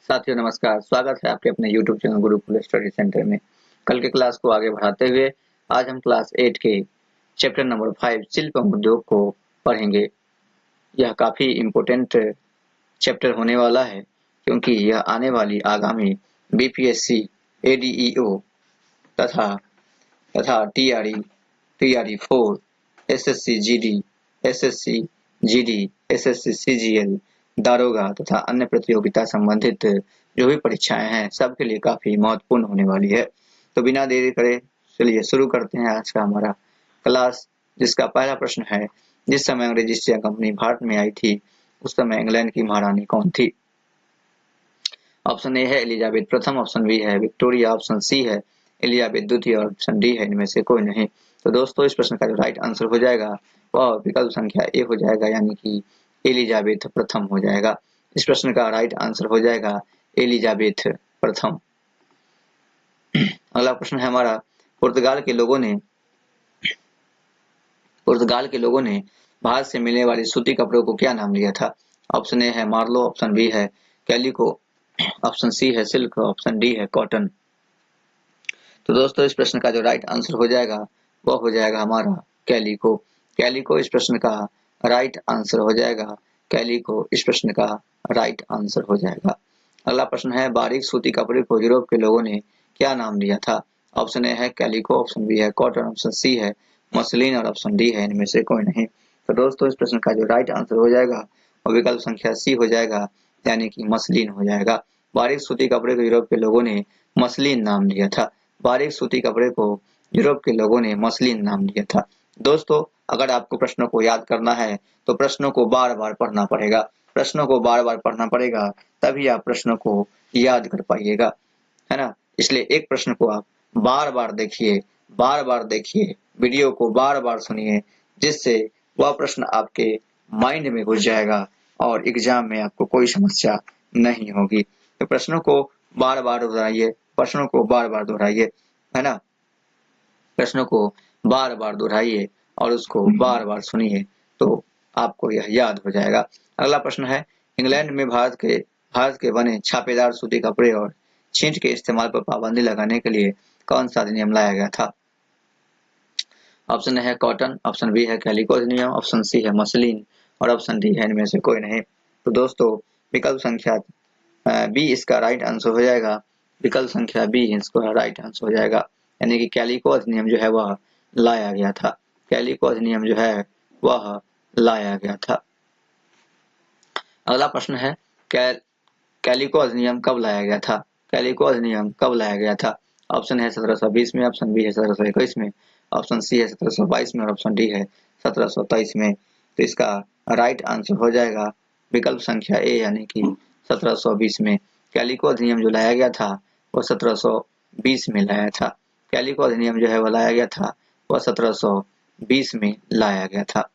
साथियों नमस्कार, स्वागत है आपके अपने YouTube channel Gurukul study centre में। कल के क्लास को आगे बढ़ाते हुए आज हम क्लास 8 के चैप्टर नंबर 5 शिल्प उद्योग को पढ़ेंगे। यह काफी इम्पोर्टेंट चैप्टर होने वाला है क्योंकि यह आने वाली आगामी बीपीएससी, एडीईओ तथा TRE, TRE, SSC GD, SSC GD, SSC CGL, दारोगा तथा अन्य प्रतियोगिता संबंधित जो भी परीक्षाएं हैं सबके लिए काफी महत्वपूर्ण होने वाली है। तो बिना देरी करे चलिए शुरू करते हैं आज का हमारा क्लास, जिसका पहला प्रश्न है, जिस समय अंग्रेजी ईस्ट इंडिया कंपनी भारत में आई थी उस समय इंग्लैंड की महारानी कौन थी? ऑप्शन ए है एलिजाबेथ प्रथम, ऑप्शन बी है विक्टोरिया, ऑप्शन सी है एलिजाबेथ द्वितीय और ऑप्शन डी है इनमें से कोई नहीं। तो दोस्तों इस प्रश्न का जो राइट आंसर हो जाएगा वह विकल्प संख्या ए हो जाएगा, यानी कि एलिजाबेथ प्रथम हो जाएगा। इस प्रश्न का राइट आंसर हो जाएगा एलिजाबेथ प्रथम। अगला प्रश्न है हमारा, पुर्तगाल के लोगों ने भारत से मिलने वाले सूती कपड़ों को क्या नाम दिया था? ऑप्शन ए है मार्लो, ऑप्शन बी है कैलिको, ऑप्शन सी है सिल्क, ऑप्शन डी है कॉटन। तो दोस्तों इस प्रश्न का जो राइट आंसर हो जाएगा वह हो जाएगा हमारा कैलिको। कैलिको इस प्रश्न का राइट आंसर हो जाएगा। कैलिको इस प्रश्न का राइट आंसर हो जाएगा। अगला प्रश्न है, बारीक सूती कपड़े को यूरोप के लोगों ने क्या नाम दिया था? ऑप्शन ए है कैलिको, ऑप्शन बी है कॉटन, ऑप्शन सी है मसलिन और ऑप्शन डी है इनमें से कोई नहीं। तो दोस्तों इस प्रश्न का जो राइट आंसर हो जाएगा और विकल्प संख्या सी हो जाएगा, यानी कि मसलिन हो जाएगा। बारीक सूती कपड़े को यूरोप के लोगों ने मसलिन नाम दिया था। बारीक सूती कपड़े को यूरोप के लोगों ने मसलिन नाम दिया था। दोस्तों अगर आपको प्रश्नों को याद करना है तो प्रश्नों को बार बार पढ़ना पड़ेगा। प्रश्नों को बार बार पढ़ना पड़ेगा तभी आप प्रश्नों को याद कर पाइएगा, है ना। इसलिए एक प्रश्न को आप बार बार देखिए, वीडियो को बार बार सुनिए, जिससे वह प्रश्न आपके माइंड में घुस जाएगा और एग्जाम में आपको कोई समस्या नहीं होगी। तो प्रश्नों को बार बार दोहराइए, प्रश्नों को बार बार दोहराइए, है ना। प्रश्नों को बार बार दोहराइए और उसको बार बार सुनिए तो आपको यह याद हो जाएगा। अगला प्रश्न है, इंग्लैंड में भारत के बने छापेदार सूती कपड़े और छींट के इस्तेमाल पर पाबंदी लगाने के लिए कौन सा अधिनियम लाया गया था? ऑप्शन है कॉटन, ऑप्शन बी है कैलिको अधिनियम, ऑप्शन सी है मसलिन और ऑप्शन डी है इनमें से कोई नहीं। तो दोस्तों विकल्प संख्या बी इसका राइट आंसर हो जाएगा। विकल्प संख्या बी इसका राइट आंसर हो जाएगा, यानी कि कैलिको अधिनियम जो है वह लाया गया था। कैलिको अधिनियम जो है वह लाया गया था। अगला प्रश्न है, कैलिको अधिनियम कब लाया गया था? कैलिको अधिनियम कब लाया गया था? ऑप्शन है 1720 में, ऑप्शन बी है 1721 में, ऑप्शन सी है 1722 में और ऑप्शन डी है 1723 में। तो इसका राइट आंसर हो जाएगा विकल्प संख्या ए, यानी कि 1720 में। कैलिको अधिनियम जो लाया गया था वह 1720 में लाया था। कैलिको अधिनियम जो है वह लाया गया था वह 1720 में लाया गया था।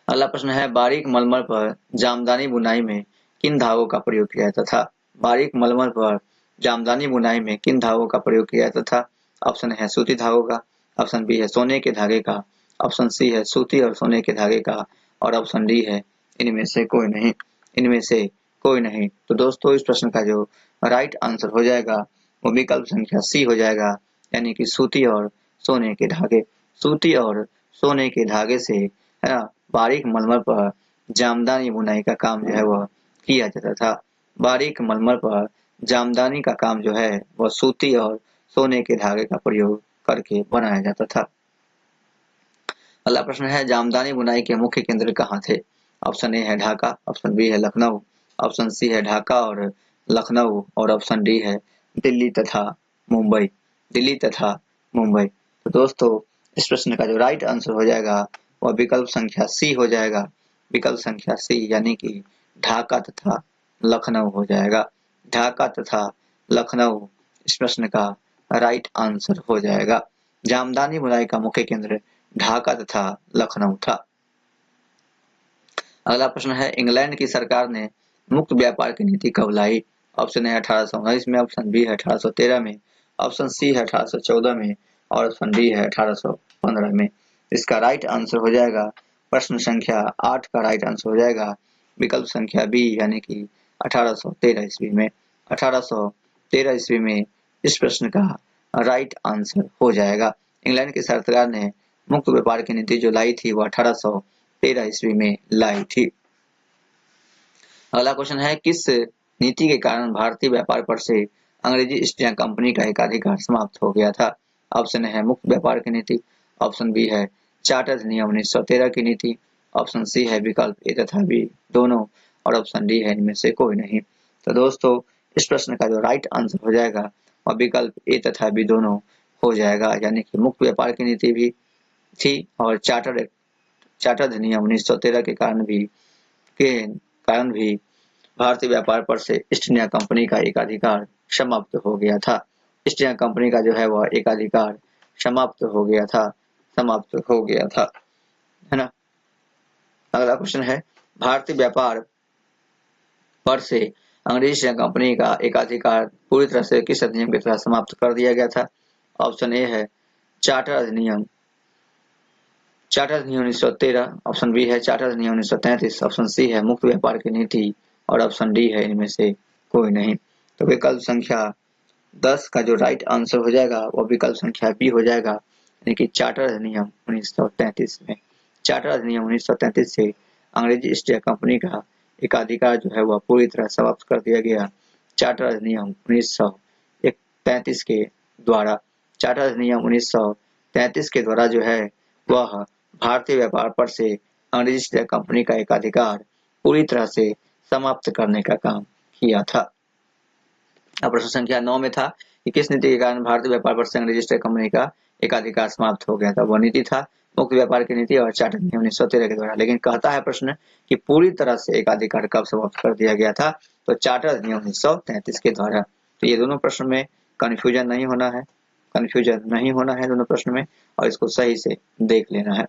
अगला प्रश्न है, बारीक मलमल पर जामदानी बुनाई में किन धागों का प्रयोग किया जाता था? बारीक मलमल पर जामदानी बुनाई में किन धागों का प्रयोग किया जाता था? ऑप्शन है सूती धागों का, ऑप्शन बी है सोने के धागे का, ऑप्शन सी है सूती और सोने के धागे का और ऑप्शन डी है इनमें से कोई नहीं। इनमें से कोई नहीं। तो दोस्तों इस प्रश्न का जो राइट आंसर हो जाएगा वो विकल्प संख्या सी हो जाएगा, यानी कि सूती और सोने के धागे। सूती और सोने के धागे से, है ना, बारीक मलमल पर जामदानी बुनाई का काम जो है वह किया जाता था। बारीक मलमल पर जामदानी का काम जो है वह सूती और सोने के धागे का प्रयोग करके बनाया जाता था। अगला प्रश्न है, जामदानी बुनाई के मुख्य केंद्र कहाँ थे? ऑप्शन ए है ढाका, ऑप्शन बी है लखनऊ, ऑप्शन सी है ढाका और लखनऊ और ऑप्शन डी है दिल्ली तथा मुंबई। दिल्ली तथा मुंबई। तो दोस्तों इस प्रश्न का जो राइट आंसर हो जाएगा वह विकल्प संख्या सी हो जाएगा। विकल्प संख्या सी, यानी कि ढाका तथा लखनऊ हो जाएगा। ढाका तथा लखनऊ इस प्रश्न का राइट आंसर हो जाएगा। जामदानी बुनाई का मुख्य केंद्र ढाका तथा लखनऊ था। अगला प्रश्न है, इंग्लैंड की सरकार ने मुक्त व्यापार की नीति कब लाई? ऑप्शन है 1819 में, ऑप्शन बी है 1813 में, ऑप्शन सी है 1814 में और ऑप्शन डी है 1815 में। इसका राइट आंसर हो जाएगा, प्रश्न संख्या 8 का राइट आंसर हो जाएगा विकल्प संख्या बी, यानी कि 1813 ईस्वी में। 1813 ईस्वी में इस प्रश्न का राइट आंसर हो जाएगा। इंग्लैंड की सरकार ने मुक्त व्यापार की नीति जो लाई थी वो 1813 ईस्वी में लाई थी। अगला क्वेश्चन है, किस नीति के कारण भारतीय व्यापार पर से अंग्रेजी ईस्ट इंडिया कंपनी का एकाधिकार समाप्त हो गया था? ऑप्शन है मुक्त व्यापार की नीति, ऑप्शन बी है चार्टर अधिनियम 1913 की नीति, ऑप्शन सी है विकल्प ए तथा बी दोनों, और ऑप्शन डी है इनमें से कोई नहीं। तो दोस्तों इस प्रश्न का जो राइट आंसर हो जाएगा वह विकल्प ए तथा बी दोनों हो जाएगा, यानी कि मुक्त व्यापार की नीति भी थी और चार्टर अधिनियम 1913 के कारण भी भारतीय व्यापार पर से ईस्ट इंडिया कंपनी का एकाधिकार समाप्त हो गया था। ईस्ट इंडिया कंपनी का जो है वह एकाधिकार समाप्त हो गया था, है ना। अगला क्वेश्चन है, भारतीय व्यापार पर से अंग्रेजी ईस्ट इंडिया कंपनी का एकाधिकार पूरी तरह से किस अधिनियम के तहत समाप्त कर दिया गया था? ऑप्शन ए है चार्टर अधिनियम 1913, ऑप्शन बी है चार्टर अधिनियम 1933, ऑप्शन सी है मुक्त व्यापार की नीति, और ऑप्शन डी है इनमें से कोई नहीं। तो विकल्प संख्या 10 का जो राइट आंसर हो जाएगा वो विकल्प संख्या बी हो जाएगा, यानी कि चार्टर अधिनियम 1933 में। चार्टर अधिनियम 1933 से अंग्रेजी ईस्ट इंडिया कंपनी का एकाधिकार जो है वह पूरी तरह समाप्त कर दिया गया। चार्टर अधिनियम 1933 के द्वारा, चार्टर अधिनियम 1933 के द्वारा जो है वह भारतीय व्यापार पर से अंग्रेजी ईस्ट इंडिया कंपनी का एकाधिकार पूरी तरह से समाप्त करने का काम किया था। अब प्रश्न संख्या 9 में था कि किस नीति के कारण भारतीय व्यापार पर से अंग्रेजी ईस्ट इंडिया कंपनी का एकाधिकार समाप्त हो गया था? वह नीति था मुक्त व्यापार की नीति और चार्टर अधिनियम 1913 के द्वारा। लेकिन कहता है प्रश्न कि पूरी तरह से एकाधिकार कब समाप्त कर दिया गया था? तो चार्टर अधिनियम 1933 के द्वारा। तो ये दोनों प्रश्न में कंफ्यूजन नहीं होना है दोनों प्रश्न में, और इसको सही से देख लेना है।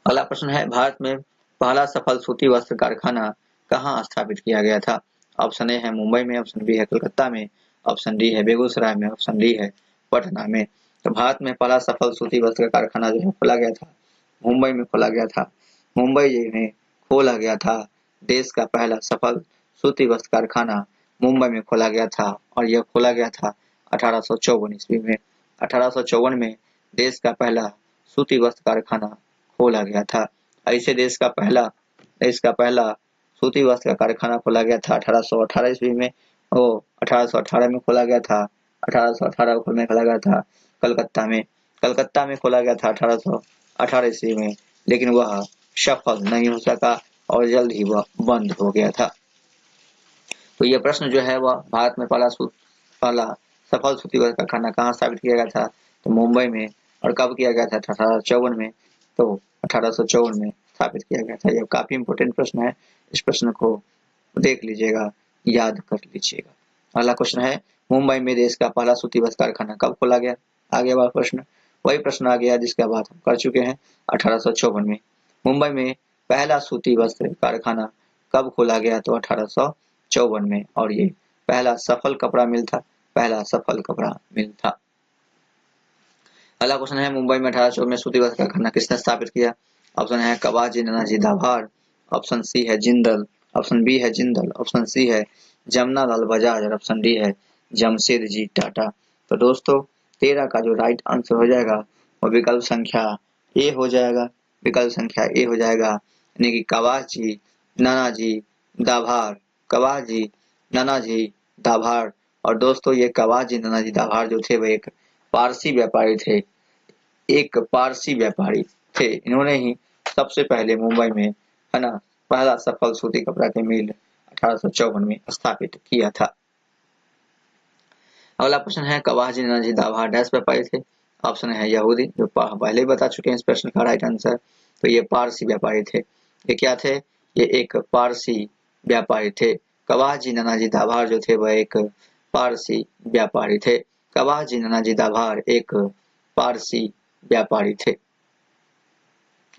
अगला प्रश्न है, भारत में पहला सफल सूती वस्त्र कारखाना कहाँ स्थापित किया गया था? ऑप्शन ए है मुंबई में, ऑप्शन बी है कलकत्ता में, ऑप्शन डी है बेगूसराय में, ऑप्शन डी है पटना में। तो भारत में पहला सफल सूती वस्त्र कारखाना जो है खोला गया था मुंबई में खोला गया था। मुंबई में खोला गया था देश का पहला सफल सूती वस्त्र कारखाना मुंबई में खोला गया था, और यह खोला गया था 1854 ईस्वी में। 1854 में देश का पहला सूती वस्त्र कारखाना खोला गया था। ऐसे देश का पहला सूती वस्त्र का कारखाना खोला गया था 1818 ईस्वी में। 1818 में खोला गया था। 1818 में खोला गया था कलकत्ता में खोला गया था 1818 ईस्वी में, लेकिन वह सफल नहीं हो सका और जल्द ही वह बंद हो गया था। तो यह प्रश्न जो है वह भारत में पहला सफल सूती वस्त्र कारखाना कहाँ स्थापित किया गया था? तो मुंबई में। और कब किया गया था? 1854 में। तो 1854 में स्थापित किया गया था। यह काफी इंपोर्टेंट प्रश्न है, इस प्रश्न को देख लीजिएगा, याद कर लीजिएगा। अगला क्वेश्चन है, मुंबई में देश का पहला सूती वस्त्र कारखाना कब खोला गया? आगे वाला प्रश्न वही प्रश्न आ गया जिसका बात हम कर चुके हैं। 1854 में मुंबई में पहला सूती वस्त्र कारखाना कब खोला गया? तो 1854 में, और ये पहला सफल कपड़ा मिल था। अगला क्वेश्चन है, मुंबई में 1854 में सूती वस्त्र कारखाना किसने स्थापित किया? ऑप्शन है कवाजी नानाजी दाभार, ऑप्शन सी है जिंदल, ऑप्शन बी है जिंदल, ऑप्शन सी है जमनालाल बजाज, और ऑप्शन डी है जमशेदजी टाटा। तो दोस्तों 13 का जो राइट आंसर हो जाएगा वो विकल्प संख्या ए हो जाएगा। यानी कि कवाजी नानाजी दाभार। और दोस्तों ये कवाजी नानाजी दाभार जो थे वो एक पारसी व्यापारी थे। इन्होंने ही सबसे पहले मुंबई में, है ना, पहला सफल सूती कपड़ा के मिल 1854 में स्थापित किया था। अगला प्रश्न है, कवाजी नानाजी दाभार डैश व्यापारी थे? ऑप्शन है यहूदी, जो पहले ही बता चुके हैं इस प्रश्न का राइट आंसर। तो ये पारसी व्यापारी थे। ये क्या थे? ये एक पारसी व्यापारी थे। कवाजी नानाजी दाभार जो थे वह एक पारसी व्यापारी थे। कवाजी नानाजी दाभार एक पारसी व्यापारी थे।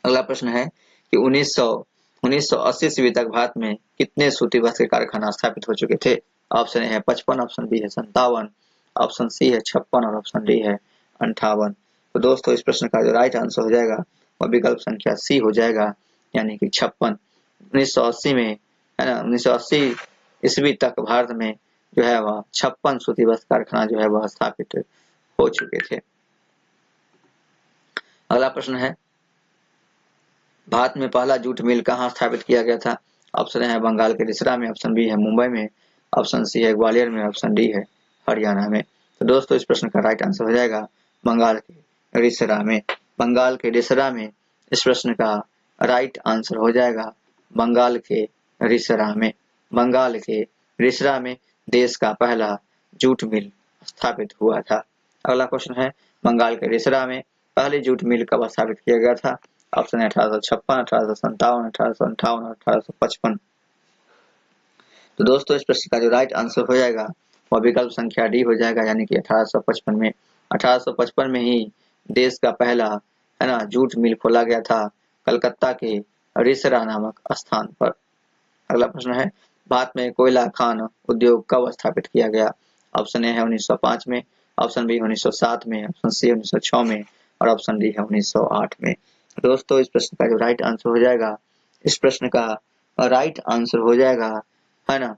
अगला प्रश्न है कि 1980 ईस्वी तक भारत में कितने सूती वस्त्र कारखाना स्थापित हो चुके थे? ऑप्शन ए है 55, ऑप्शन बी है 57, ऑप्शन सी है 56, और ऑप्शन डी है 58। तो दोस्तों इस प्रश्न का जो राइट आंसर हो जाएगा वह विकल्प संख्या सी हो जाएगा, यानी कि 56। 1980 में है ना। 1980 ईस्वी तक भारत में जो है वह 56 सूती वस्त्र कारखाना जो है वह स्थापित हो चुके थे। अगला प्रश्न है, भारत में पहला जूट मिल कहाँ स्थापित किया गया था? ऑप्शन है बंगाल के रिसरा में, ऑप्शन बी है मुंबई में, ऑप्शन सी है ग्वालियर में, ऑप्शन डी है हरियाणा में। तो दोस्तों इस प्रश्न का राइट आंसर हो जाएगा बंगाल के रिसरा में। बंगाल के रिसरा में इस प्रश्न का राइट आंसर हो जाएगा बंगाल के रिसरा में। बंगाल के रिसरा में देश का पहला जूट मिल स्थापित हुआ था। अगला क्वेश्चन है, बंगाल के रिसरा में पहली जूट मिल कब स्थापित किया गया था? ऑप्शन है 1856, 1857, 1858 और 1855। तो दोस्तों इस प्रश्न का जो राइट आंसर हो जाएगा वह विकल्प संख्या डी हो जाएगा, यानी कि 1855 में। 1855 में ही देश का पहला है ना जूट मिल खोला गया था कलकत्ता के रिसरा नामक स्थान पर। अगला प्रश्न है, भारत में कोयला खान उद्योग कब स्थापित किया गया? ऑप्शन ए है 1905 में, ऑप्शन बी 1907 में, ऑप्शन सी 1906 में और ऑप्शन डी है 1908 में। दोस्तों इस प्रश्न का जो राइट आंसर हो जाएगा, इस प्रश्न का राइट आंसर हो जाएगा है ना,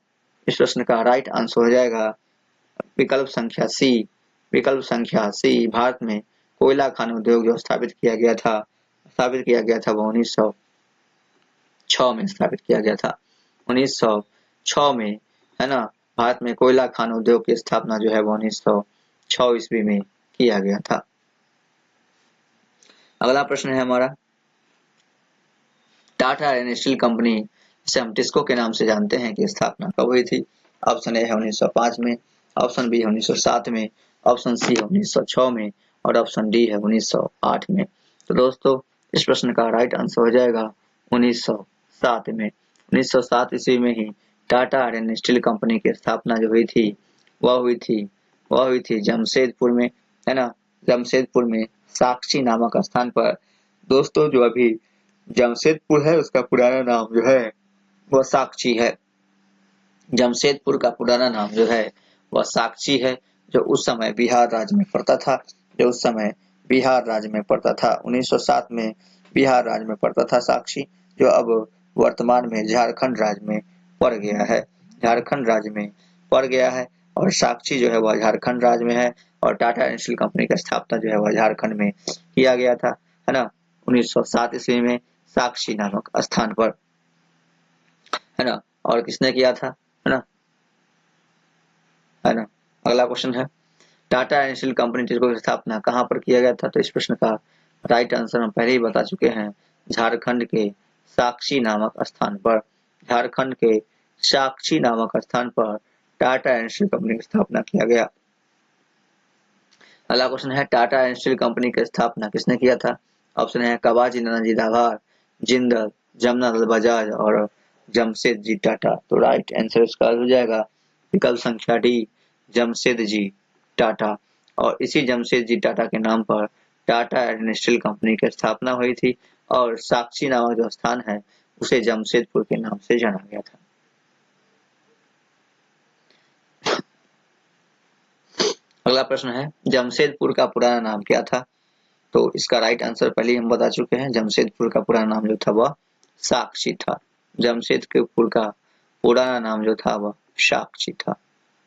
इस प्रश्न का राइट आंसर हो जाएगा विकल्प संख्या सी। विकल्प संख्या सी, भारत में कोयला खान उद्योग जो स्थापित किया गया था वो 1906 में स्थापित किया गया था। 1906 में है ना, भारत में कोयला खान उद्योग की स्थापना जो है वो 1906 ईस्वी में किया गया था। अगला प्रश्न है हमारा, टाटा एंड स्टील कंपनी जिसे हम टिस्को के नाम से जानते हैं की स्थापना कब हुई थी? ऑप्शन ए है 1905 में, ऑप्शन बी है 1907 में, ऑप्शन सी है 1906 में और ऑप्शन डी है 1908 में। तो दोस्तों इस प्रश्न का राइट आंसर हो जाएगा 1907 में। 1907 ईस्वी में ही टाटा एंड स्टील कंपनी की स्थापना जो हुई थी वह हुई थी जमशेदपुर में, है ना। जमशेदपुर में साक्षी नामक स्थान पर। दोस्तों जो अभी जमशेदपुर है उसका पुराना नाम जो है वह साक्षी है। जमशेदपुर का पुराना नाम जो है वह साक्षी है, जो उस समय बिहार राज्य में पड़ता था। 1907 में बिहार राज्य में पड़ता था साक्षी, जो अब वर्तमान में झारखंड राज्य में पड़ गया है। झारखंड राज्य में पड़ गया है और साक्षी जो है वह झारखंड राज्य में है और टाटा स्टील कंपनी का स्थापना जो है वह झारखंड में किया गया था, है ना, 1907 ईस्वी में साक्षी नामक स्थान पर, है ना। और किसने किया था, है ना। अगला क्वेश्चन है, Tata and steel company TISCO की स्थापना कहाँ पर किया गया था? तो इस प्रश्न का राइट आंसर हम पहले ही बता चुके हैं, झारखंड के साक्षी नामक स्थान पर। झारखंड के साक्षी नामक स्थान पर टाटा एंड स्टील कंपनी की स्थापना किया गया। अगला क्वेश्चन है, टाटा एंड स्टील कंपनी की स्थापना किसने किया था? ऑप्शन है कवाजी नानाजी दाभार, जिंदल, जमनालाल बजाज और जमशेदजी टाटा। तो राइट आंसर इसका हो जाएगा विकल्प संख्या डी, जमशेदजी टाटा। और इसी जमशेदजी टाटा के नाम पर टाटा एंड स्टील कंपनी की स्थापना हुई थी और साक्षी नामक जो स्थान है उसे जमशेदपुर के नाम से जाना गया था। अगला प्रश्न है, जमशेदपुर का पुराना नाम क्या था? तो इसका राइट आंसर पहले हम बता चुके हैं, जमशेदपुर का पुराना नाम जो था वह साक्षी था। जमशेदपुर का पुराना नाम जो था वह साक्षी था।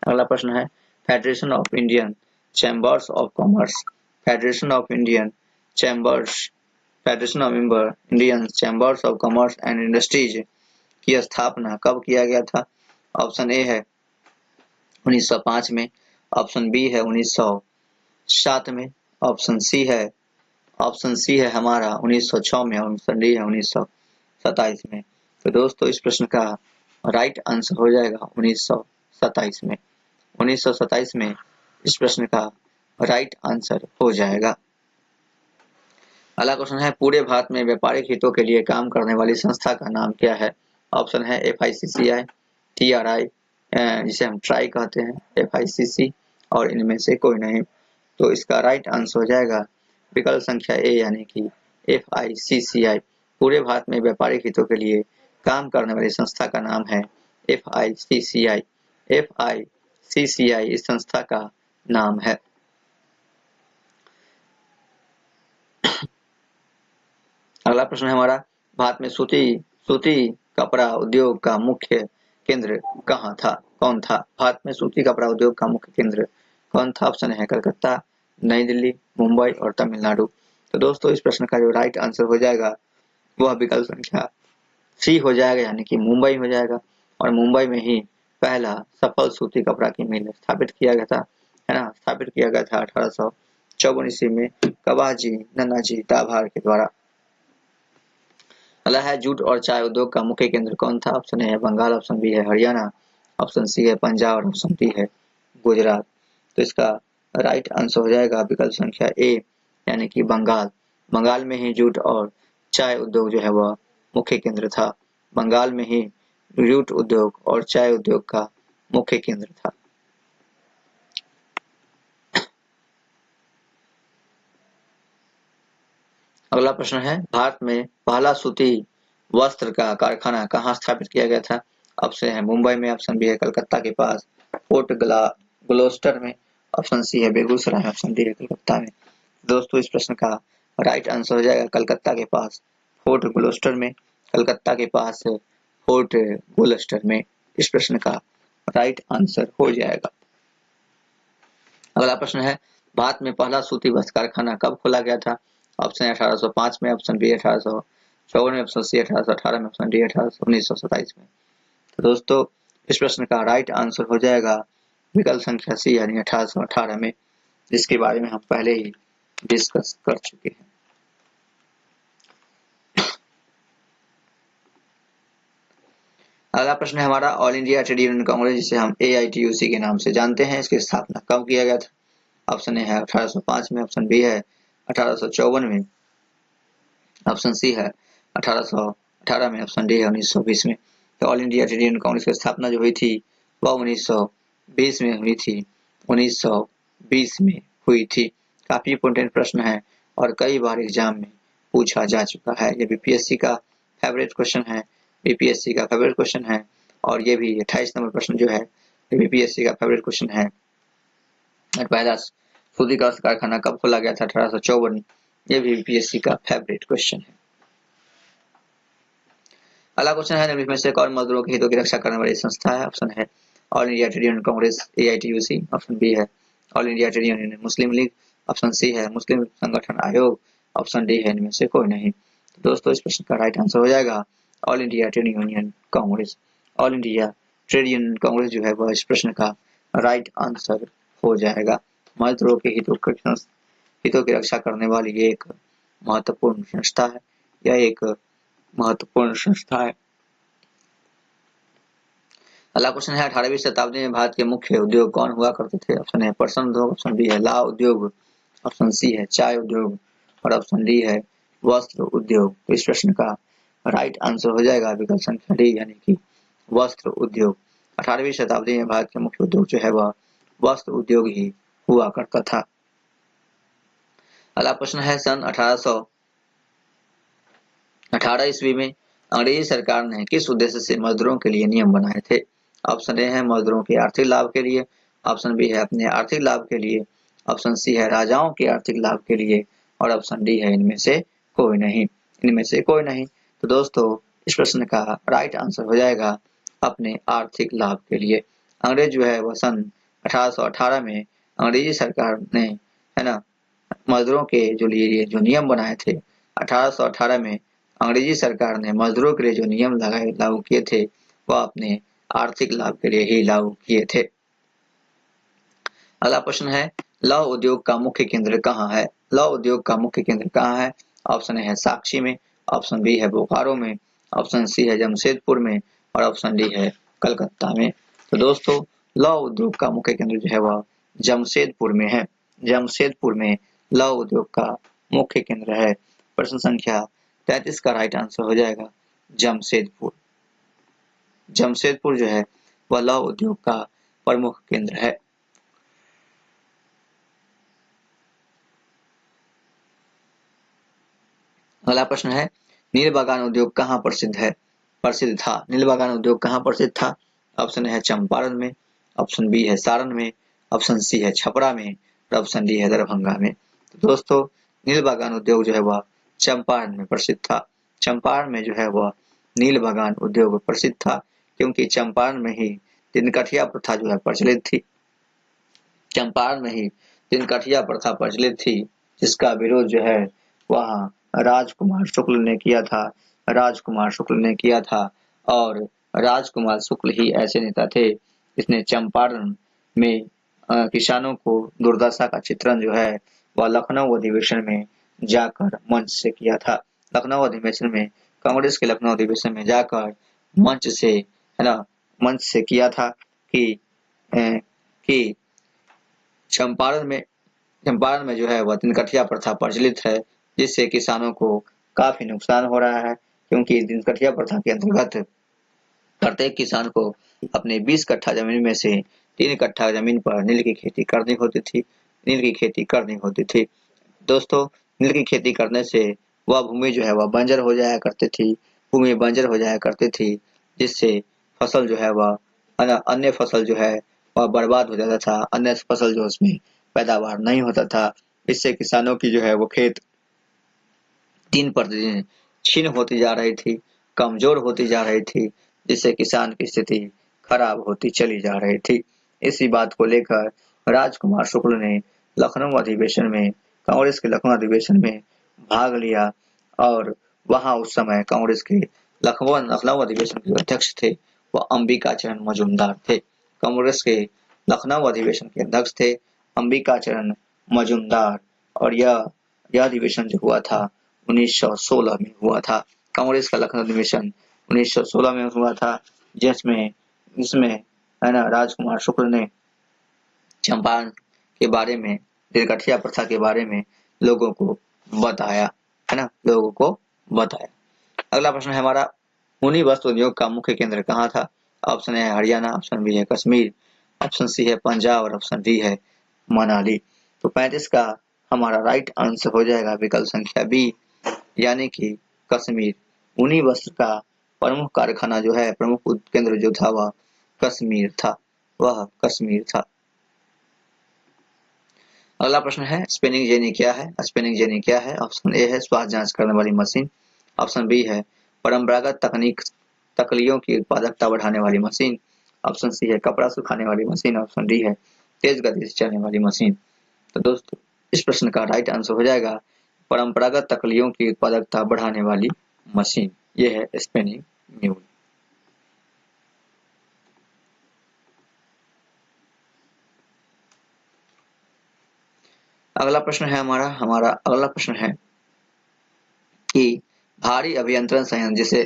अगला प्रश्न है, federation of Indian chambers of commerce, federation of Indian chambers of commerce and industries की स्थापना कब किया गया था? ऑप्शन ए है 1905 में, ऑप्शन बी है 1907 में, ऑप्शन सी है हमारा 1906 में और ऑप्शन डी है 1927 में। तो दोस्तों इस प्रश्न का राइट आंसर हो जाएगा 1927 में। 1927 में इस प्रश्न का राइट आंसर हो जाएगा। अगला क्वेश्चन है, पूरे भारत में व्यापारिक हितों के लिए काम करने वाली संस्था का नाम क्या है? ऑप्शन है FICCI, TRI, जिसे हम ट्राई कहते हैं, FICC और इनमें से कोई नहीं। तो इसका राइट आंसर हो जाएगा विकल्प संख्या ए, यानी कि FICCI। पूरे भारत में व्यापारिक हितों के लिए काम करने वाली संस्था का नाम है FICCI। FICCI इस संस्था का नाम है। अगला प्रश्न है हमारा, भारत में सूती कपड़ा उद्योग का मुख्य केंद्र कहाँ था, कौन था? भारत में सूती कपड़ा उद्योग का मुख्य केंद्र कौन था? ऑप्शन है कलकत्ता, नई दिल्ली, मुंबई और तमिलनाडु। तो दोस्तों इस प्रश्न का जो राइट आंसर हो जाएगा वह विकल्प संख्या सी हो जाएगा, यानी कि मुंबई हो जाएगा। और मुंबई में ही पहला सफल सूती कपड़ा की मिल स्थापित किया गया था, है ना, स्थापित किया गया था 1854 ईस्वी में कवाजी नन्नाजी दाभार के द्वारा। अगला है जूट और चाय उद्योग का मुख्य केंद्र कौन था? ऑप्शन है बंगाल, ऑप्शन बी है हरियाणा, ऑप्शन सी है पंजाब और ऑप्शन डी है गुजरात। तो इसका राइट आंसर हो जाएगा विकल्प संख्या ए, यानी कि बंगाल। बंगाल में ही जूट और चाय उद्योग जो है वह मुख्य केंद्र था। बंगाल में ही जूट उद्योग और चाय उद्योग का मुख्य केंद्र था। अगला प्रश्न है भारत में पहला सूती वस्त्र का कारखाना कहाँ स्थापित किया गया था? ऑप्शन है मुंबई में, ऑप्शन बी है कलकत्ता के पास फोर्ट ग्लोस्टर में, ऑप्शन सी है बेगूसराय, ऑप्शन डी है कलकत्ता में। दोस्तों इस प्रश्न का राइट आंसर हो जाएगा कलकत्ता के पास फोर्ट ग्लोस्टर में, कलकत्ता के पास फोर्ट ग्लोस्टर में। इस प्रश्न का राइट आंसर हो जाएगा। अगला प्रश्न है भारत में पहला सूती वस्त्र कारखाना कब खोला गया था? ऑप्शन है 1805 में, ऑप्शन बी 1854 में, ऑप्शन सी 1818 में, ऑप्शन डी 1927 में। तो दोस्तों इस प्रश्न का राइट आंसर हो जाएगा विकल्प संख्या सी, यानी 1818 में, जिसके बारे में हम पहले ही डिस्कस कर चुके हैं। अगला प्रश्न है हमारा all India trade union Congress, जिसे हम AITUC के नाम से जानते हैं, इसकी स्थापना कब किया गया था? ऑप्शन ए है 1805 में, ऑप्शन बी है 1854 में, ऑप्शन सी है 1818 में, ऑप्शन डी है 1920 में। तो all India trade union Congress की स्थापना जो हुई थी वह 1920 में हुई थी, 1920 में हुई थी। काफी इंपोर्टेंट प्रश्न है और कई बार एग्जाम में पूछा जा चुका है। ये बीपीएससी का फेवरेट क्वेश्चन है, बीपीएससी का फेवरेट क्वेश्चन है। और ये भी 28 नंबर प्रश्न जो है बीपीएससी का फेवरेट क्वेश्चन है। पहला सूती का कारखाना कब खोला गया था? 1854। ये भी बीपीएससी का फेवरेट क्वेश्चन है। अगला क्वेश्चन है निम्न में से कौन मजदूरों के हितों की रक्षा करने वाली संस्था है? ऑप्शन है all India trade union Congress AITUC, option B है all India trade union Muslim league, option C है मुस्लिम संगठन आयोग, ऑप्शन डी है इनमें से कोई नहीं। तो दोस्तों इस प्रश्न का राइट आंसर हो जाएगा all India trade union Congress. All India trade union Congress जो है वह इस प्रश्न का राइट आंसर हो जाएगा। मजदूरों के हितों की रक्षा करने वाली एक महत्वपूर्ण संस्था है, यह एक महत्वपूर्ण संस्था है। अगला क्वेश्चन है 18वीं शताब्दी में भारत के मुख्य उद्योग कौन हुआ करते थे? ऑप्शन है पटसन उद्योग, ऑप्शन बी है लाह उद्योग, ऑप्शन सी है चाय उद्योग और ऑप्शन डी है वस्त्र उद्योग। तो इस प्रश्न का राइट आंसर हो जाएगा विकल्प संख्या डी, यानी कि वस्त्र उद्योग। 18वीं शताब्दी में भारत के मुख्य उद्योग जो है वह वस्त्र उद्योग ही हुआ करता था। अगला प्रश्न है सन 1818 ईस्वी में अंग्रेजी सरकार ने किस उद्देश्य से मजदूरों के लिए नियम बनाए थे? ऑप्शन ए है मजदूरों के आर्थिक लाभ के लिए, ऑप्शन बी है अपने आर्थिक लाभ के लिए, ऑप्शन सी है राजाओं के आर्थिक लाभ के लिए और ऑप्शन डी है इनमें से कोई नहीं, इनमें से कोई नहीं। तो दोस्तों इस प्रश्न का राइट आंसर हो जाएगा अपने आर्थिक लाभ के लिए। अंग्रेज जो है वह सन 1818 में अंग्रेजी सरकार ने, है ना, मजदूरों के जो लिए जो नियम बनाए थे 1818 में अंग्रेजी सरकार ने मजदूरों के लिए जो नियम लागू किए थे वह अपने आर्थिक लाभ के लिए ही लागू किए थे। अगला प्रश्न है लौह उद्योग का मुख्य केंद्र कहाँ है? लौह उद्योग का मुख्य केंद्र कहाँ है? ऑप्शन है साक्षी में, ऑप्शन बी है बोकारो में, ऑप्शन सी है जमशेदपुर में और ऑप्शन डी है कलकत्ता में। तो दोस्तों लौह उद्योग का मुख्य केंद्र जो है वह जमशेदपुर में है। जमशेदपुर में लौह उद्योग का मुख्य केंद्र है। प्रश्न संख्या 33 का राइट आंसर हो जाएगा जमशेदपुर। जमशेदपुर जो है वह लौह उद्योग का प्रमुख केंद्र है। अगला प्रश्न है नील बागान उद्योग कहाँ प्रसिद्ध था? नील बागान उद्योग कहाँ प्रसिद्ध था? ऑप्शन है चंपारण में, ऑप्शन बी है सारण में, ऑप्शन सी है छपरा में और ऑप्शन डी है दरभंगा में। तो दोस्तों नील बागान उद्योग जो है वह चंपारण में प्रसिद्ध था। चंपारण में जो है वह नील बगान उद्योग प्रसिद्ध था, क्योंकि चंपारण में ही दिनकठिया प्रथा जो है प्रचलित थी। चंपारण में ही दिनकठिया प्रथा प्रचलित थी, जिसका विरोध जो है वह राजकुमार शुक्ल ने किया था। राजकुमार शुक्ल ने किया था और राजकुमार शुक्ल ही ऐसे नेता थे जिसने चंपारण में किसानों को दुर्दशा का चित्रण जो है वह लखनऊ अधिवेशन में जाकर मंच से किया था। लखनऊ अधिवेशन में कांग्रेस के लखनऊ अधिवेशन में जाकर मंच से है ना मंच से किया था कि कि चंपारण में जो है वह दिनकठिया प्रथा प्रचलित है, जिससे किसानों को काफी नुकसान हो रहा है, क्योंकि दिनकठिया प्रथा के अंतर्गत प्रत्येक किसान को अपने 20 कट्ठा जमीन में से 3 कट्ठा जमीन पर नील की खेती करनी होती थी। नील की खेती करनी होती थी। दोस्तों, नील की खेती करने से वह भूमि जो है वह बंजर हो जाया करती थी। भूमि बंजर हो जाया करती थी, जिससे फसल जो है वह अन्य फसल जो है वह बर्बाद हो जाता था। अन्य फसल जो उसमें पैदावार नहीं होता था। इससे किसानों की जो है वो खेत दिन प्रतिदिन छीन होती जा रही थी, कमजोर होती जा रही थी, जिससे किसान की स्थिति खराब होती चली जा रही थी। इसी बात को लेकर राजकुमार शुक्ल ने लखनऊ अधिवेशन में कांग्रेस के लखनऊ अधिवेशन में भाग लिया और वहां उस समय कांग्रेस के लखनऊ अधिवेशन के अध्यक्ष थे वह अंबिका चरण मजूमदार थे। कांग्रेस के लखनऊ अधिवेशन के अध्यक्ष थे अंबिका चरण मजूमदार और यह अधिवेशन जो हुआ था 1916 में हुआ था। कांग्रेस का लखनऊ अधिवेशन 1916 में हुआ था, जिसमें है ना राजकुमार शुक्ल ने चंपारण के बारे में, दिनकठिया प्रथा के बारे में लोगों को बताया, है ना, लोगों को बताया। अगला प्रश्न है हमारा, ऊनी वस्त्र उद्योग का मुख्य केंद्र कहाँ था? ऑप्शन ए है हरियाणा, ऑप्शन बी है कश्मीर, ऑप्शन सी है पंजाब और ऑप्शन डी है मनाली। तो 35 का हमारा राइट आंसर हो जाएगा विकल्प संख्या बी, यानी कि कश्मीर। ऊनी वस्त्र का प्रमुख कारखाना जो है, प्रमुख केंद्र जो था वह कश्मीर था, वह कश्मीर था। अगला प्रश्न है, स्पिनिंग जेनी क्या है? स्पिनिंग जेनी क्या है? ऑप्शन ए है स्वास्थ्य जांच करने वाली मशीन, ऑप्शन बी है परंपरागत तकनीक तकलियों की उत्पादकता बढ़ाने वाली मशीन, ऑप्शन सी है कपड़ा सुखाने वाली मशीन, ऑप्शन डी है तेज गति से चलने वाली मशीन। तो दोस्तों, इस प्रश्न का राइट आंसर हो जाएगा परंपरागत तकलियों की उत्पादकता बढ़ाने वाली मशीन। यह है स्पिनिंग म्यूल। अगला प्रश्न है हमारा अगला प्रश्न है कि भारी अभियंत्रण संयंत्र जिसे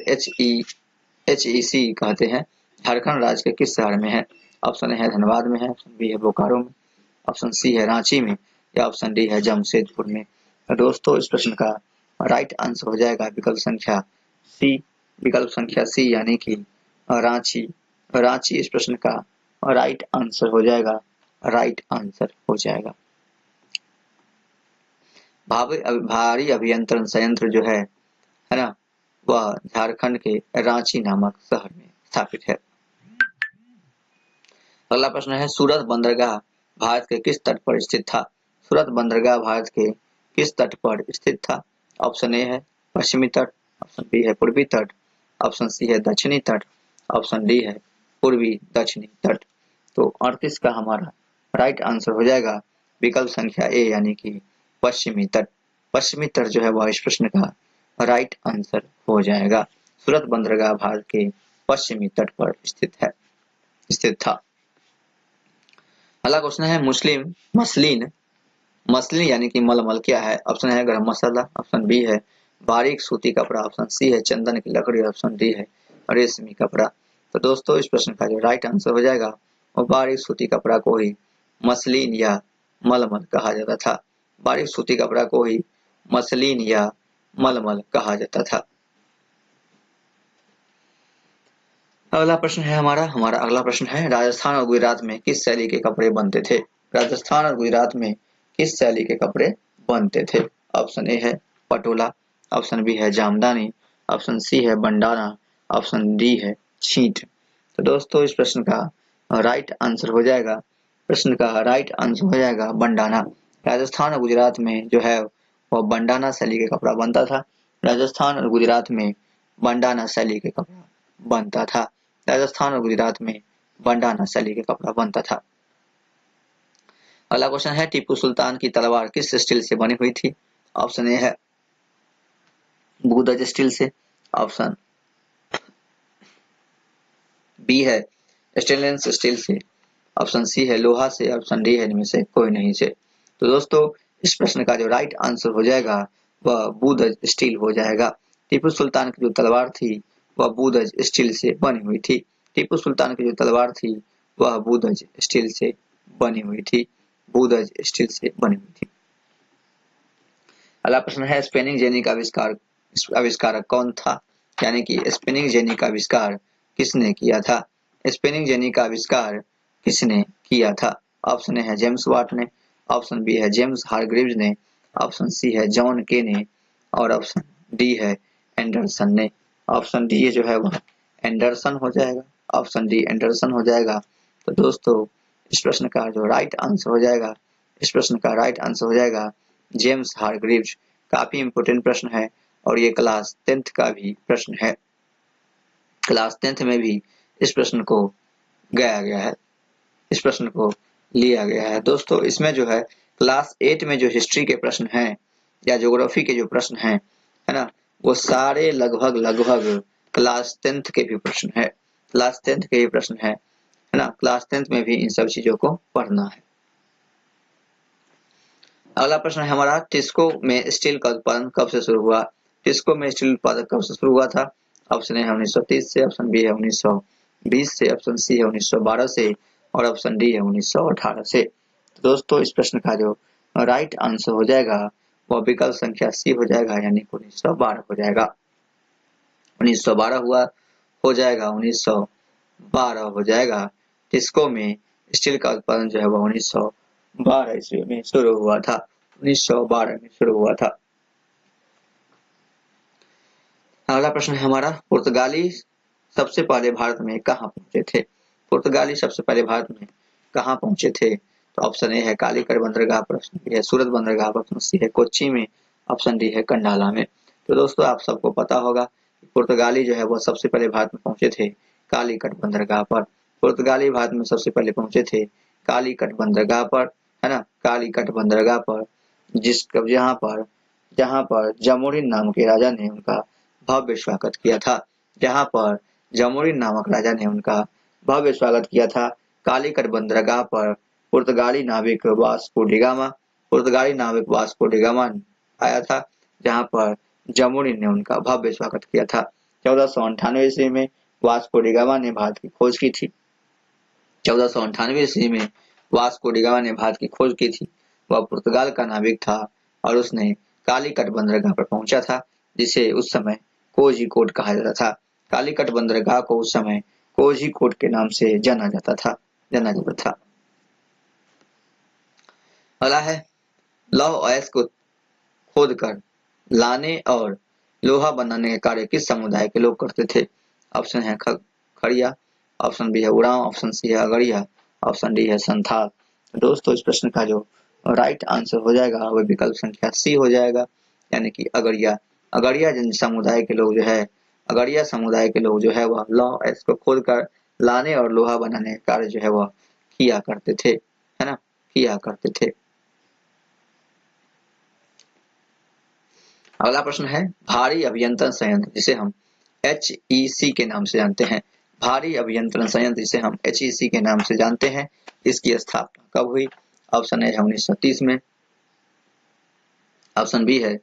HEC कहते हैं, झारखंड राज्य के किस शहर में है? ऑप्शन ए है धनबाद में है, ऑप्शन बी है बोकारो में, ऑप्शन सी है रांची में या ऑप्शन डी है जमशेदपुर में। तो दोस्तों, इस प्रश्न का राइट आंसर हो जाएगा विकल्प संख्या सी, विकल्प संख्या सी, यानी कि रांची। रांची इस प्रश्न का राइट आंसर हो जाएगा, राइट आंसर हो जाएगा। भारी अभियंत्रण संयंत्र जो है ना, वह झारखंड के रांची नामक शहर में स्थापित है। अगला प्रश्न है, सूरत बंदरगाह भारत के किस तट पर स्थित था? सूरत बंदरगाह भारत के किस तट पर स्थित था? ऑप्शन ए है पश्चिमी तट, ऑप्शन बी है पूर्वी तट, ऑप्शन सी है दक्षिणी तट, ऑप्शन डी है पूर्वी दक्षिणी तट। तो 38 का हमारा राइट आंसर हो जाएगा विकल्प संख्या ए, यानी कि पश्चिमी तट। पश्चिमी तट जो है वह इस प्रश्न का राइट आंसर हो जाएगा। सूरत बंदरगाह भारत के पश्चिमी तट पर स्थित था। अगला क्वेश्चन है, मसलिन यानी कि मलमल क्या है? ऑप्शन है गरम मसाला, ऑप्शन बी है बारीक सूती कपड़ा, ऑप्शन सी है चंदन की लकड़ी, ऑप्शन डी है रेशमी कपड़ा। तो दोस्तों, इस प्रश्न का जो राइट आंसर हो जाएगा वो बारीक सूती कपड़ा को ही मसलिन या मलमल कहा जाता था। बारीक सूती कपड़ा को ही मसलिन या मलमल कहा जाता था। अगला प्रश्न है हमारा अगला प्रश्न है, राजस्थान और गुजरात में किस शैली के कपड़े बनते थे? राजस्थान और गुजरात में किस शैली के कपड़े बनते थे? ऑप्शन ए है पटोला, ऑप्शन बी है जामदानी, ऑप्शन सी है बंडाना, ऑप्शन डी है छींट। तो दोस्तों, इस प्रश्न का राइट आंसर हो जाएगा बंडाना। राजस्थान और गुजरात में जो है वह बंडाना शैली के कपड़ा बनता था। राजस्थान और गुजरात में बंडाना शैली के कपड़ा बनता था। राजस्थान और गुजरात में बंडाना शैली के कपड़ा बनता था। अगला क्वेश्चन है, टीपू सुल्तान की तलवार किस स्टील से बनी हुई थी? ऑप्शन ए है भूदज स्टील से, ऑप्शन बी है स्टेनलेस स्टील से, ऑप्शन सी है लोहा से, ऑप्शन डी है इनमें से कोई नहीं से। तो दोस्तों इस प्रश्न का जो राइट आंसर हो जाएगा वह बूदज स्टील हो जाएगा। टीपू सुल्तान की जो तलवार थी वह बूदज स्टील से बनी हुई थी। टीपू सुल्तान की जो तलवार थी वह बूदज स्टील से बनी हुई थी, बूदज स्टील से बनी हुई थी। अगला प्रश्न है, स्पिनिंग जेनी का आविष्कारक कौन था? यानी कि स्पिनिंग जेनी का आविष्कार किसने किया था? स्पिनिंग जेनी का आविष्कार किसने किया था? ऑप्शन ए है जेम्स वाट ने, ऑप्शन बी है जेम्स हारग्रीव्स ने, ऑप्शन सी है जॉन के ने और ऑप्शन डी है एंडरसन ने। ऑप्शन डी जो है वह एंडरसन हो जाएगा, ऑप्शन डी एंडरसन हो जाएगा। तो दोस्तों इस प्रश्न का जो राइट आंसर हो जाएगा, इस प्रश्न का राइट आंसर हो जाएगा जेम्स हारग्रीव्स। काफी इंपोर्टेंट प्रश्न है और ये क्लास 10th का भी प्रश्न है। क्लास 10th में भी इस प्रश्न को गया गया है, इस प्रश्न को लिया गया है। दोस्तों इसमें जो है क्लास 8 में जो हिस्ट्री के प्रश्न हैं या ज्योग्राफी के जो प्रश्न हैं, है ना, वो सारे लगभग क्लास 10th के भी प्रश्न है, क्लास 10th के भी प्रश्न है ना। क्लास 10th में भी इन सब चीजों को पढ़ना है। अगला प्रश्न है हमारा, टिस्को में स्टील का उत्पादन कब से शुरू हुआ? टिस्को में स्टील उत्पादन कब से शुरू हुआ था? ऑप्शन ए है 1930 से, ऑप्शन बी है 1920 से, ऑप्शन सी है 1912 से और ऑप्शन डी है 1918 से। तो दोस्तों इस प्रश्न का जो राइट आंसर हो जाएगा वह विकल्प संख्या सी हो जाएगा, यानी 1912 हो जाएगा। 1912 हुआ हो जाएगा, 1912 हो जाएगा। टिस्को में स्टील का उत्पादन जो है वह 1912 ईस्वी में शुरू हुआ था, 1912 में शुरू हुआ था। अगला प्रश्न है हमारा, पुर्तगाली सबसे पहले भारत में कहाँ पहुंचे थे? पुर्तगाली सबसे पहले भारत में कहाँ पहुंचे थे? तो ऑप्शन ए है कालीकट बंदरगाह पर, ऑप्शन बी है सूरत बंदरगाह पर, ऑप्शन सी है कोच्चि में, ऑप्शन डी है कंडाला में। तो दोस्तों आप सबको पता होगा पुर्तगाली जो है वो सबसे पहले भारत में पहुंचे थे कालीकट बंदरगाह पर। पुर्तगाली भारत में सबसे पहले पहुंचे थे कालीकट बंदरगाह पर, है ना, कालीकट बंदरगाह पर, जहां पर जामोरिन नाम के राजा ने उनका भव्य स्वागत किया था, जहां पर जामोरिन नामक राजा ने उनका भव्य स्वागत किया था। कालीकट बंदरगाह पर पुर्तगाली नाविक वास्को डिगामा आया था, जहां पर जामोरिन ने उनका भव्य स्वागत किया था। 1498 ईस्वी में वास्को डिगामा ने भारत की खोज की थी। 1498 ईस्वी में वास्को डिगामा ने भारत की खोज की थी। वह पुर्तगाल का नाविक था और उसने कालीकट बंदरगाह पर पहुंचा था, जिसे उस समय कोझिकोड कहा जाता था। कालीकट बंदरगाह को उस समय कोझिकोड के नाम से जाना जाता था। अगला है, लौह अयस्क को खोदकर लाने और लोहा बनाने के कार्य किस समुदाय के लोग करते थे? ऑप्शन है खड़िया, ऑप्शन बी है उरांव, ऑप्शन सी है अगड़िया, ऑप्शन डी है संथाल। दोस्तों इस प्रश्न का जो राइट आंसर हो जाएगा वह विकल्प संख्या सी हो जाएगा, यानी कि अगड़िया। अगड़िया जन समुदाय के लोग जो है, अगड़िया समुदाय के लोग जो है वह लौह अयस्क को खोदकर लाने और लोहा बनाने का कार्य जो है वह किया करते थे, है ना, किया करते थे। अगला प्रश्न है, भारी अभियंत्रण संयंत्र जिसे हम HEC के नाम से जानते हैं, भारी अभियंत्रण संयंत्र जिसे हम HEC के नाम से जानते हैं, इसकी स्थापना कब हुई? ऑप्शन ए है 1930 में, ऑप्शन बी है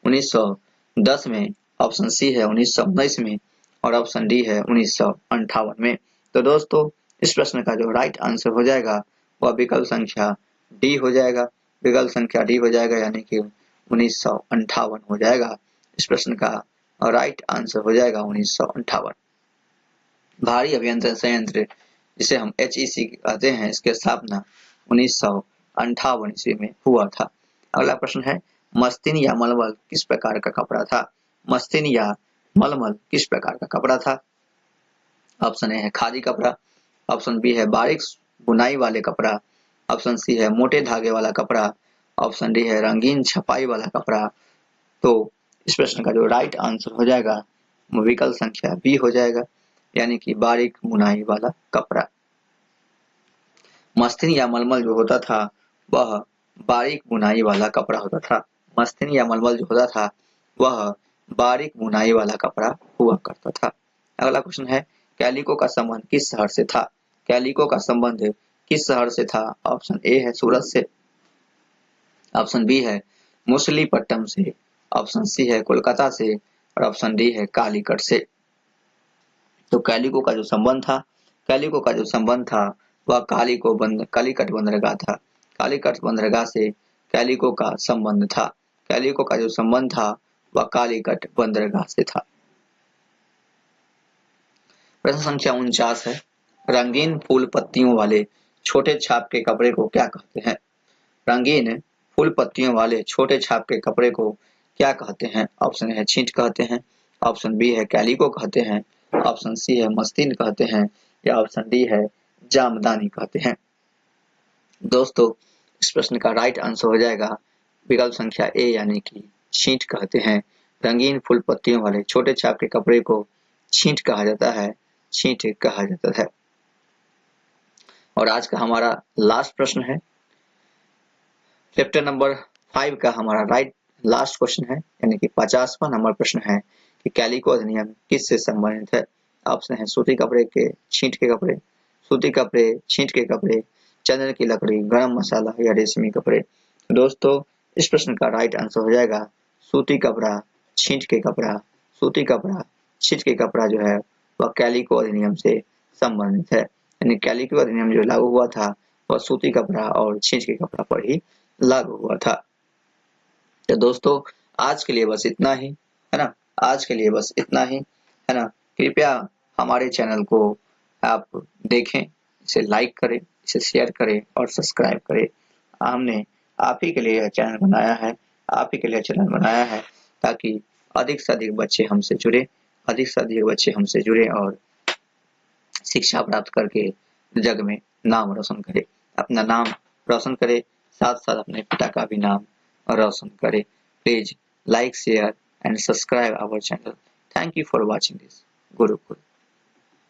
1910 में, ऑप्शन सी है 1919 में और ऑप्शन डी है 1958 में। तो दोस्तों इस प्रश्न का जो राइट आंसर हो जाएगा वह विकल्प संख्या डी हो जाएगा, विकल्प संख्या डी हो जाएगा, यानी कि 1958 हो जाएगा। इस प्रश्न का राइट आंसर हो जाएगा 1958। भारी अभियंत्रण संयंत्र जिसे हम HEC कहते हैं, इसकी स्थापना 1958 ईस्वी में हुआ था। अगला प्रश्न है, मस्तिन या मलमल किस प्रकार का कपड़ा था? मस्तिन या मलमल किस प्रकार का कपड़ा था? ऑप्शन ए है खादी कपड़ा, ऑप्शन बी है बारीक बुनाई वाले कपड़ा, ऑप्शन सी है मोटे धागे वाला कपड़ा, ऑप्शन डी है रंगीन छपाई वाला कपड़ा। तो इस प्रश्न का जो राइट आंसर हो जाएगा विकल्प संख्या बी हो जाएगा, यानी कि बारीक बुनाई वाला कपड़ा। मस्तिन या मलमल जो होता था वह बारीक बुनाई वाला कपड़ा होता था। मस्तिन या मलमल जो होता था वह बारीक बुनाई वाला कपड़ा हुआ करता था। अगला क्वेश्चन है, कैलिको का संबंध किस शहर से था? कैलिको का संबंध किस शहर से था? ऑप्शन ए है सूरत से, ऑप्शन बी है मुसलीपट्टनम से, ऑप्शन सी है कोलकाता से और ऑप्शन डी है कालीकट से। तो कैलिको का जो संबंध था, कैलिको का जो संबंध था वह कालीकट बंदरगाह था। कालीकट बंदरगाह से कैलिको का संबंध था। कैलिको का जो संबंध था वह कालीकट बंदरगाह से था। प्रश्न संख्या 49 है, रंगीन फूल पत्तियों वाले छोटे छाप के कपड़े को क्या कहते हैं? रंगीन फूल पत्तियों वाले छोटे छाप के कपड़े को क्या कहते हैं? ऑप्शन है छींट कहते हैं, ऑप्शन बी है कैलिको कहते हैं, ऑप्शन सी है मस्तीन कहते हैं या ऑप्शन डी है जामदानी कहते हैं। दोस्तों, इस प्रश्न का राइट आंसर हो जाएगा विकल्प संख्या ए, यानी कि छींट कहते हैं। रंगीन फूल पत्तियों वाले छोटे छाप के कपड़े को छींट कहा जाता है, छींट कहा जाता है। और आज का हमारा लास्ट प्रश्न है, चैप्टर नंबर 5 का हमारा लास्ट क्वेश्चन है, यानी कि 50वां नंबर प्रश्न है कि कैलिको अधिनियम किससे संबंधित है? ऑप्शन है सूती कपड़े के छींट के कपड़े, सूती कपड़े छींट के कपड़े, चंदन की लकड़ी, गरम मसाला या रेशमी कपड़े। दोस्तों, इस प्रश्न का राइट आंसर हो जाएगा सूती कपड़ा छींट के कपड़ा। सूती कपड़ा छींट के कपड़ा जो है वह कैलिको अधिनियम से संबंधित है, यानी कैलिको अधिनियम जो लागू हुआ था वह सूती कपड़ा और छींट के कपड़ा पर ही लागू हुआ था। तो दोस्तों, आज के लिए बस इतना ही, है ना? आज के लिए बस इतना ही, है ना? कृपया हमारे चैनल को आप देखें, इसे लाइक करें, इसे शेयर करें और सब्सक्राइब करें। हमने आप ही के लिए यह चैनल बनाया है, आप ही के लिए चैनल बनाया है ताकि अधिक से अधिक बच्चे हमसे जुड़े, अधिक से अधिक बच्चे हमसे जुड़े और शिक्षा प्राप्त करके जग में नाम रोशन करे, अपना नाम रोशन करे, साथ साथ अपने पिता का भी नाम रोशन करे। Please like, share and subscribe our channel. Thank you for watching this Gurukul.